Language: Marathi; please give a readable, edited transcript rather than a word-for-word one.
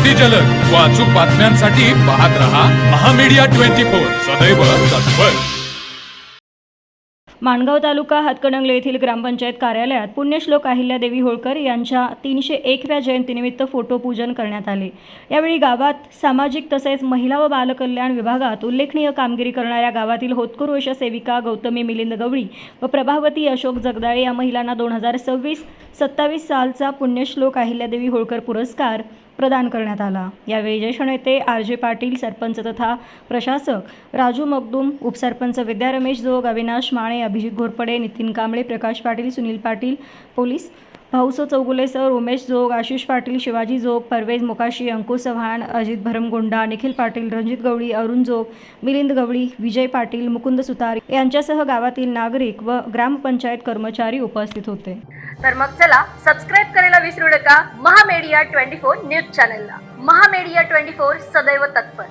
अति जलद व अचूक बातम्यांसाठी पाहत रहा महामीडिया 24 सदैव तत्पर। माणगाव तालुका हातकणंगले येथील ग्रामपंचायत कार्यालयात पुण्यश्लोक अहिल्यादेवी होळकर यांच्या 301व्या जयंतीनिमित्त फोटो पूजन करण्यात आले। यावेळी गावात सामाजिक तसेच महिला व बालकल्याण विभागात उल्लेखनीय कामगिरी करणाऱ्या गावातील होतकरू अशा सेविका गौतमी मिलिंद गवळी व प्रभावती अशोक जगदाळे या महिलांना 2026-27 सालचा पुण्यश्लोक अहिल्यादेवी होळकर पुरस्कार प्रदान करण्यात आला। यावेळी ज्येष्ठ नेते RJ पाटील, सरपंच तथा प्रशासक राजू मगदूम, उपसरपंच विद्या रमेश जोग, अविनाश माने, अभिजित घोरपडे, नितीन कांबळे, प्रकाश पाटील, सुनील पाटील, पोलीस भाऊसो चौगुले सर, उमेश जोग, आशिष पाटील, शिवाजी जोग, परवेज मोकाशी, अंकुश चव्हाण, अजित भरमगोंडा, निखिल पाटील, रणजित गवळी, अरुण जोग, मिलिंद गवळी, विजय पाटील, मुकुंद सुतार यांच्यासह गावातील नागरिक व ग्रामपंचायत कर्मचारी उपस्थित होते। तर मग चला सबस्क्राईब करायला विसरू नका महामीडिया 24 न्यूज चॅनलला। महामीडिया 24 सदैव तत्पर।